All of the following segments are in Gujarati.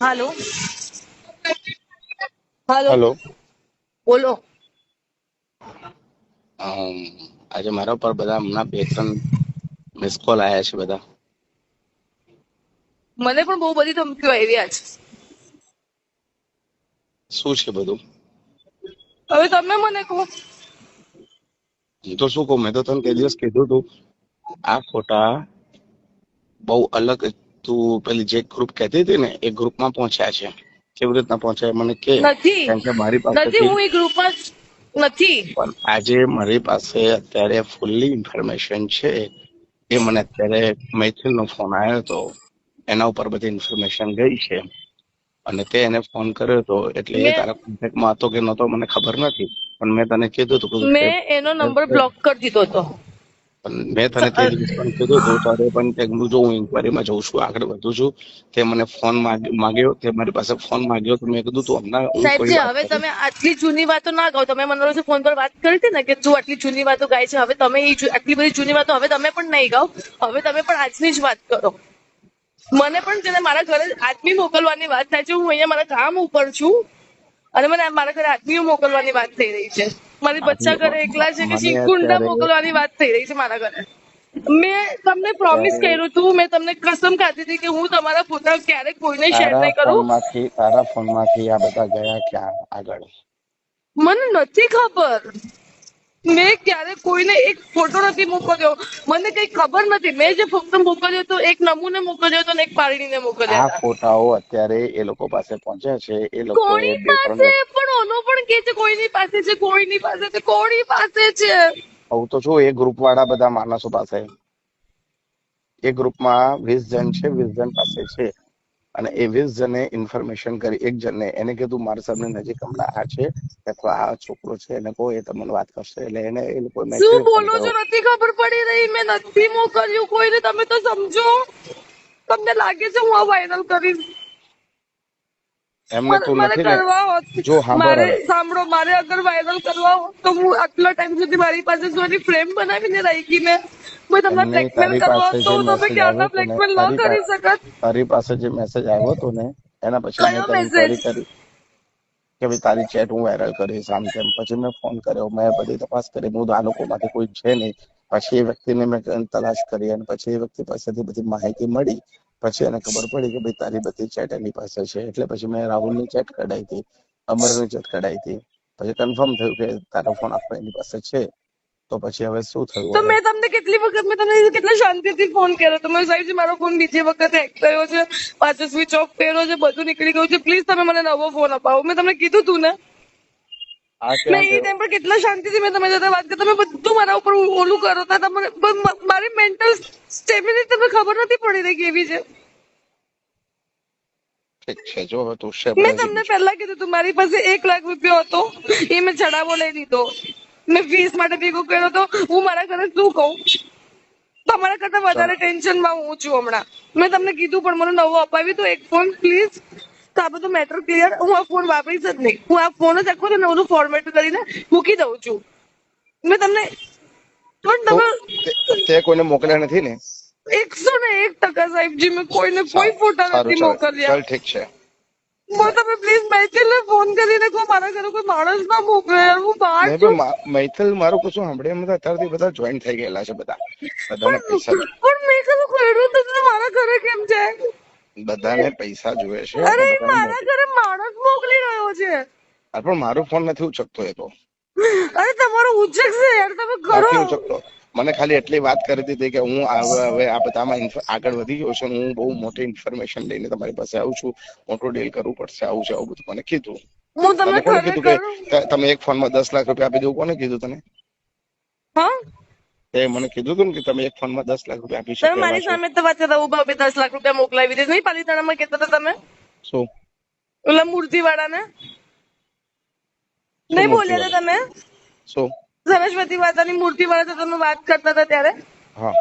હાલો હાલો હેલો. બોલો. આજે મારા ઉપર બધા હમણાં 2-3 મિસ કોલ આયા છે બધા. મને પણ બહુ બધી ધમકીઓ આવી આજ. શું છે બધું? હવે તમે મને કહો. હું તો શું કહું, મેં તો તને તે દિવસ કીધું તું આ ફોટા બહુ અલગ, તું પેલી જે ગ્રુપ કહેતી હતી ને એ ગ્રુપમાં પહોંચ્યા છે. કેવી રીતના પહોંચ્યા મને કે, નથી કારણ કે મારી નથી પાસેથી હું એ ગ્રુપમાં નથી. પણ આજે મારી પાસે અત્યારે ફૂલ્લી ઇન્ફોર્મેશન છે. એ મને અત્યારે મૈથિલ નો ફોન આવ્યો હતો, એના ઉપર બધી ઇન્ફોર્મેશન ગઈ છે. અને તે એને ફોન કર્યો હતો એટલે એ મેં તારા કોન્ટેક્ટમાં હતો કે નહોતો મને ખબર નથી, પણ મેં તને કીધું હતું કે મેં એનો નંબર બ્લોક કરી દીધો હતો. મેં તને તે દિવસ પણ કીધું હતું તારે પણ તે જો હું ઇન્કવાયરીમાં જઉં છું, આગળ વધુ છું. તે મને ફોન માંગ્યો, તે મારી પાસે ફોન માંગ્યો તો મેં કીધું તું હમણાં હું કોઈ સાહેબજી, વાત હવે કરું. તમે આટલી જૂની વાતો ના કહો. તમે મને રોજ ફોન પર વાત કરી હતી ને કે તું આટલી જૂની વાતો ગાય છે. હવે તમે આટલી બધી જૂની વાતો હવે તમે પણ નહીં ગાઓ. હવે તમે પણ આજની જ વાત કરો. મને પણ જેને મારા ઘરે આદમી મોકલવાની વાત થાય છે, હું અહીંયા મારા કામ ઉપર છું અને મને મારા ઘરે આદમીઓ મોકલવાની વાત થઈ રહી છે. મારી બચ્ચા ઘરે એકલા છે કે મને ગુંડા અત્યારે મોકલવાની વાત થઈ રહી છે મારા ઘરે. મેં તમને પ્રોમિસ અત્યારે કર્યું હતું, મેં તમને કસમ ખાધી હતી કે હું તમારા ફોટા ક્યારેક કોઈને શેર નહીં કરું. તારા ફોન માંથી આ બધા ગયા ક્યાં આગળ? મને નથી ખબર. મેં ક્યારે કોઈને એક ફોટો નથી મોકલ્યો. મને કઈ ખબર નથી. મેં જે ફક્ત મોકલ્યો હતો એક નમૂને મોકલ્યો હતો અને એક પારણીને મોકલ્યા આ હતા. ફોટાઓ અત્યારે એ લોકો પાસે પહોંચ્યા છે. એ લોકોએ કોની 2-3 પાસે? પણ ઓનો પણ કે છે કોઈની પાસે છે, કોઈની પાસે છે, કોની પાસે છે. આવું તો શું, એ ગ્રુપ વાળા બધા માણસો પાસે, એ ગ્રુપમાં 20 જણ છે, 20 જણ પાસે છે. અને એ 20 જણે ઇન્ફોર્મેશન કરી. એક જણને એને કીધું મારા સામે નજીક હમણાં આ છે અથવા આ છોકરો છે, એને કહો એ તમને વાત કરશે. એટલે એને એ લોકો શું મેસેજ ફોન બોલો છો? કર્યો. નથી ખબર પડી રહી. મેં નથી મોકલ્યું કોઈને. તમે તો સમજો. તમને લાગે છે હું આ વાયરલ કરીશ? એમને તું મારે નથી ને, કરવા હોત, જો સાંભળ મારે હવે. સાંભળો, મારે અગર વાયરલ કરવા હોત તો હું આટલા ટાઈમ સુધી મારી પાસે સોની ફ્રેમ બનાવીને રાખી ને મેં તમને એમને બ્લેકમેલ તારી કરવા પાસે હોત તો જે તમે મેસેજ આવ્યો ક્યારના હતો ને, બ્લેકમેલ ન કરી શકત. તારી પાસે જે મેસેજ આવ્યો હતો ને, એના પછી મેં કયો તને મેસેજ? ઇન્ક્વાયરી કરી કે ભાઈ તારી ચેટ હું વાયરલ કરીશ આમ તેમ. પછી મેં ફોન કર્યો, મેં બધી તપાસ કરી, હું આ લોકો માંથી કોઈ છે નહીં. પછી એ વ્યક્તિને મેં તલાશ કરી અને પછી એ વ્યક્તિ પાસેથી બધી માહિતી મળી. પછી એને ખબર પડી કે ભાઈ તારી બધી ચેટ એની પાસે છે. એટલે પછી મેં રાહુલની ચેટ કઢાઈ હતી, અમરની ચેટ કઢાઈ હતી. પછી કન્ફર્મ થયું કે તારો ફોન આખો એની પાસે છે. તો પછી હવે શું થયું તો હવે? મેં તમને કેટલી વખત મેં તમને કેટલા શાંતિથી ફોન કર્યો તો મેં સાહેબજી મારો ફોન બીજી વખત હેક થયો છે, પાછો સ્વિચ ઓફ કર્યો છે, બધું નીકળી ગયું છે, પ્લીઝ તમે મને નવો ફોન અપાવો. મેં તમને કીધું તું ને. આ મેં ક્યાં એ ગયો? ટાઈમ પર કેટલા શાંતિથી મેં તમારી સાથે વાત કરી. તમે બધું મારા ઉપર ઓલું કરો તો તમને મારી મેન્ટલ સ્ટેબિલિટી તમને ખબર નથી પડી રહી કેવી છે. ઠીક છે, જો હવે તું છે મેં બધા તમને પહેલા કીધું તું મારી પાસે 1,00,000 રૂપિયા હતો, એ મેં ચડાવો લઈ લીધો. મેં ફીસ માટે ભેગો કર્યો તો. હું મારા ઘરે શું કહું? તમારા કરતા ચાલ. વધારે ટેન્શનમાં હું છું હમણાં. મેં તમને કીધું પણ મને નવો અપાવી તો એક ફોન પ્લીઝ. તો આ બધું મેટર ક્લિયર. હું આ ફોન વાપરીશ જ નહીં. હું આ ફોન જ આખો ને ઓલું ફોર્મેટ કરીને મૂકી દઉં છું. મેં તમને પણ તો તમે તે કોઈને મોકલ્યા નથી ને? 101% સાહેબજી, મેં કોઈને કોઈ સારું ફોટા સારું, નથી ચાલ મોકલ્યા. ચાલ ઠીક છે. તમે પ્લીઝ મૈથિલને ફોન કરીને કહો મારા ઘરે કોઈ માણસ ના મોકલે. હું બહાર નહીં છું. પણ મૈથિલ મારું કશું સાંભળે એમ નથી. અત્યારથી બધા જોઈન થઈ ગયેલા છે બધા. બધાને પણ પૈસા મેં કશું કર્યું તો મારા ઘરે કેમ છે? બધાને પૈસા જોઈએ છે અરે અને એ બધાને મારા મોટી. ઘરે માણસ મોકલી રહ્યો છે. પણ મારો ફોન નથી ઉચકતો એ તો. અરે તમારો ઉચકશે યાર, તમે કરો. નથી ઉચકતો. મને ખાલી એટલી વાત કરી દીધી કે હું હવે આ બધામાં આગળ વધી ગયો છું. હું બહુ મોટી ઇન્ફોર્મેશન લઈને તમારી પાસે આવું છું. મોટું ડીલ કરવું પડશે, આવું છે આવું બધું મને કીધું. હું તમને તને કોને કીધું કે ખરેખર. તમે એક ફોનમાં 10,00,000 રૂપિયા આપી દઉં? કોને કીધું તને? હા, તે મને કીધું હતું ને કે તમે એક ફોનમાં 10,00,000 રૂપિયા આપી તમે શકો એવા મારી છો. સામે તો વાત કરતા ઉભા ઉભી 10,00,000 રૂપિયા મોકલાવી દે. નહીં પાલીતાણામાં કહેતા હતા તમે શું ઓલા મૂર્તિ વાળાને શું નહીં મૂર્તિ બોલ્યા હતા વાળા? તમે? શું? સરસ્વતી માતાની મૂર્તિ વાળા તો તમે વાત કરતા હતા ત્યારે હા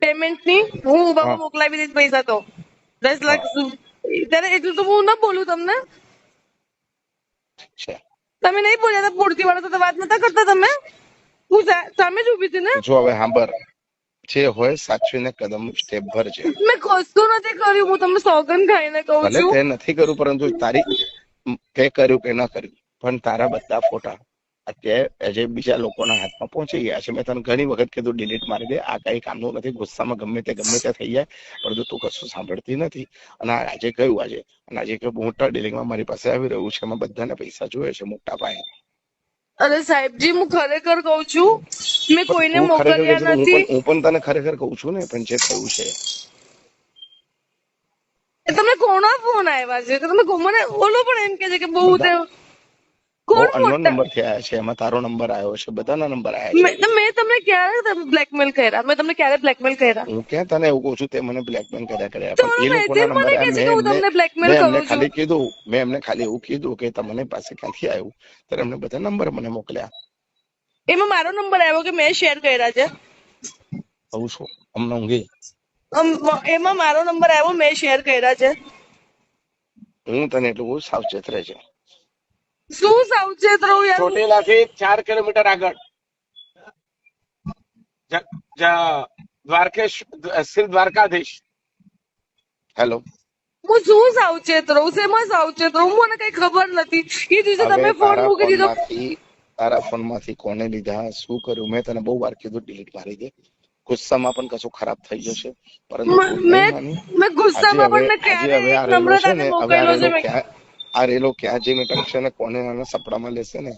પેમેન્ટની હું હા ઉભામાં મોકલાવી દઈશ પૈસા તો 10,00,000 હા ત્યારે એટલું તો હું ના બોલું તમને. છે. તમે નહીં બોલ્યા હતા મૂર્તિ વાળા તો વાત નતા કરતા તમે. હું સામે જ ઉભી હતી ને. જો હવે સાંભળ, જે હોય સાચવીને કદમ સ્ટેપ ભરજે. મેં કશું નથી કર્યું, હું તમને સોગંદ ખાઈને કહું ભલે છું. તે નથી કર્યું, પરંતુ તારી તે કર્યું કે ન કર્યું, પણ તારા બધા ફોટા અત્યારે જે બીજા લોકોના હાથમાં પહોંચી ગયા છે. મેં તને ઘણી વખત કીધું ડિલીટ મારી દે, આ કઈ કામનું નથી. ગુસ્સામાં ગમે તે થઈ જાય, પરંતુ તું કશું સાંભળતી નથી. અને આજે કહ્યું અને આજે કહ્યું મોટા ડિલિંગમાં મારી પાસે આવી રહ્યું છે, એમાં બધાને પૈસા જોઈએ છે મોટા પાયે. અરે સાહેબજી, હું ખરેખર કહું છું, મેં કોઈને તું ખરેખર કહે છે મોકલ્યા તો નથી. હું પણ તને ખરેખર કહું છું ને, પણ જે થયું છે. તમને કોના ફોન આવ્યા છે? તમે મને ઓલો પણ એમ કે છે કે બહુ બહુ કોણ અનનોન મોટા? નંબર થી આવ્યા છે, એમાં તારો નંબર આવ્યો છે, બધાના નંબર આવ્યા છે. મેં તમને ક્યારે બ્લેકમેલ કર્યા? મેં તમને ક્યારે બ્લેકમેલ કર્યા? હું ક્યાં તને એવું કહું છું તે મને બ્લેકમેલ કર્યા, તો પણ એ લોકોના મેસેજ મને નંબર કહે છે કે હું તમને બ્લેકમેલ મેં એમને કરું છું. ખાલી કીધું, મેં એમને ખાલી એવું કીધું કે તમને પાસે ક્યાંથી આવ્યું, ત્યારે એમને બધા નંબર મને મોકલ્યા. એમાં મારો નંબર આવ્યો કે મેં શેર કર્યા છે? કહું છું અમને ઊંઘી. એમાં મારો નંબર આવ્યો, મેં શેર કર્યા છે. હું તને એટલું બહુ સાવચેત રહેજે. શું સાવચેત રહું યાર? ચોટીલાથી 4 કિલોમીટર આગળ શ્રી દ્વારકાધીશ. હેલો, હું શું સાવચેત રહું? શેમાં સાવચેત રહું? મને કઈ ખબર નથી. એ દિવસે હવે તમે ફોન મૂકી દીધો. તારા ફોન માંથી કોને લીધા, શું કર્યું, મેં તને બહુ વાર કીધું ડિલીટ મારી દે. ગુસ્સામાં પણ કશું ખરાબ થઈ જશે, પરંતુ તું નહીં માની. મેં ગુસ્સામાં પણ મેં આજે ક્યારે હવે આ રેલો છે નમ્રતાને ને, હવે આ મોકલ્યો રેલો છે. ક્યાં આ રેલો ક્યાં જઈને ટકશે ને કોને આના સપડામાં લેશે ને.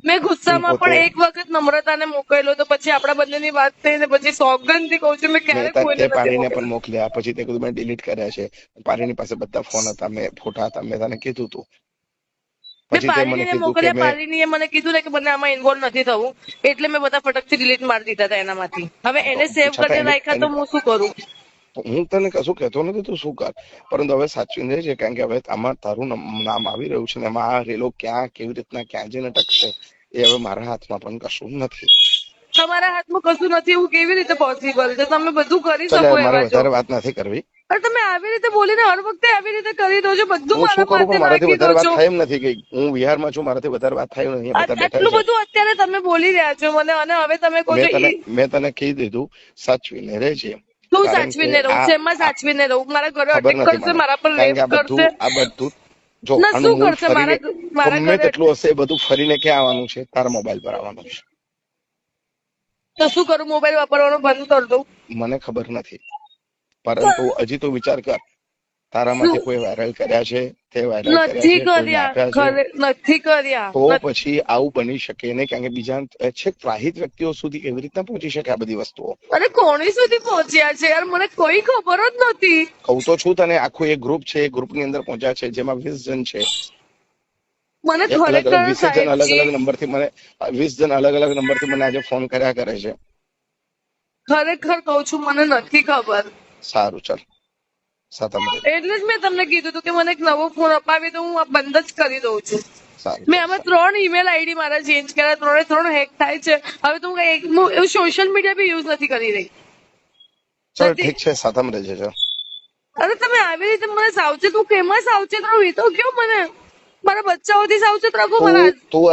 મેં ગુસ્સામાં પોતે પણ એક વખત નમ્રતાને મોકલ્યો, તો પછી આપણા બંનેની વાત થઈ ને પછી સોગંદથી કહું છું, મેં ક્યારે કોઈને તે નથી પાણીને પણ મોકલ્યો. મોકલ્યા, પછી તે કીધું મેં ડિલીટ કર્યા છે. પાણીની પાસે બધા ફોન હતા, મેં ફોટા હતા, મેં તને કીધું તું. મેં પછી તે મને પારીનીને કીધું કે મોકલ્યા, મેં પારીનીએ મને કીધું ને કે મને આમાં ઇન્વોલ્વ નથી થવું, એટલે મેં બધા ફટકથી ડિલીટ મારી દીધા હતા એનામાંથી. હવે એને સેવ કરીને રાખ્યા તો હું શું કરું? હું તને કશું કહેતો નથી, તું શું કર, પરંતુ હવે સાચવીને રહેજે, કારણ કે હવે આમાં તારું નામ આવી રહ્યું છે ને, એમાં આ રેલો ક્યાં કેવી રીતના ક્યાં જઈને ટકશે એ હવે મારા હાથમાં પણ કશું નથી. તમારા હાથમાં કશું નથી એવું કેવી રીતે પોસિબલ છે? તમે બધું કરી ચાલ શકો મારે એવા છો. વધારે વાત નથી કરવી. પણ તમે આવી રીતે બોલીને હર વખતે આવી રીતે કરી દો છો, બધું હું શું મારા કરું, પણ માથે મારાથી નાખી દો વધારે વાત છો. થાય એમ નથી. ગઈ હું બિહારમાં છું, મારાથી વધારે વાત થાય નહીં, બધા બેઠા આટલું છે. બધું અત્યારે તમે બોલી રહ્યા છો મને, અને હવે તમે કહો છો મેં તને કહી દીધું સાચવીને રહેજે. શું કારણ કે સાચવીને રહું? શેમાં સાચવીને રહું? મારા ઘરે ખબર અટેક નથી કરશે, મને, મારા પર કારણ કે રેપ કરશે? આ બધું જો ના, આનું શું મૂળ કરશે? ફરીને મારા ગમે ઘરે તેટલું હશે એ બધું ફરીને ક્યાં આવવાનું છે? તારા મોબાઈલ પર આવવાનું છે. તો શું કરું? મોબાઈલ વાપરવાનું બંધ કરી દઉં? મને ખબર નથી, પરંતુ હજી તો વિચાર કર. તારામાંથી કોઈ વાયરલ કર્યા છે, તે વાયરલ કર્યા નથી છે, કોઈને આપ્યા છે, નથી કર્યા. તો પછી આવું બની શકે નહીં. કારણ કે બીજા છેક વાહિત વ્યક્તિઓ સુધી કેવી રીતના પહોંચી શકે આ બધી વસ્તુઓ? અરે કોની સુધી પહોંચ્યા છે યાર? મને કોઈ ખબર જ નથી. કહું તો છું તને, આખું એક ગ્રુપ છે, એ ગ્રુપની અંદર પહોંચ્યા છે, જેમાં 20 જણ છે. મને એ અલગ ખરેખર 20 જણ અલગ સાહેબજી, અલગ નંબરથી મને 20 જણ અલગ અલગ નંબરથી મને આજે ફોન કર્યા કરે છે. ખરેખર કહું છું, મને નથી ખબર. સારું, ચાલ સાતમ રે. એટલે જ મેં તમને કીધું હતું કે મને એક નવો ફોન અપાવી દો, હું આ બંધ જ કરી દઉં છું. સારું, મેં આમાં 3 ઈમેલ આઈડી મારા ચેન્જ કર્યા, 3 હેક થાય છે. હવે તો હું સોશિયલ મીડિયા બી યુઝ નથી કરી રહી. ચાલ ઠીક છે, સાતમ રહેજે. ચાલ. અરે તમે આવી રીતે મને સાવચેત, હું કેમાં સાવચેત રહું એ તો કયો મને. મારા બચ્ચાઓથી સાવચેત રાખો. તું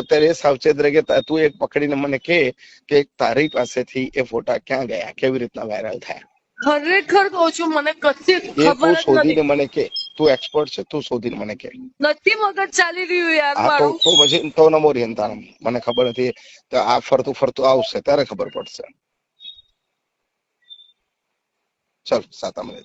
અત્યારે સાવચેત રહે કે તું એક પકડીને મને કે તારી પાસેથી એ ફોટા ક્યાં ગયા, કેવી રીતના વાયરલ થયા? ખરેખર કહું છું, મને કશી એ ખબર તું જ શોધીને નથી. મને કે. તું એક્સપર્ટ છે, તું શોધીને મને કે. નથી મગજ ચાલી રહ્યું યાર હા, મારું. તો પછી તો નમો રિયન તારમ. મને ખબર નથી, તો આ ફરતું આવશે ત્યારે ખબર પડશે. ચાલ સાતમ રે.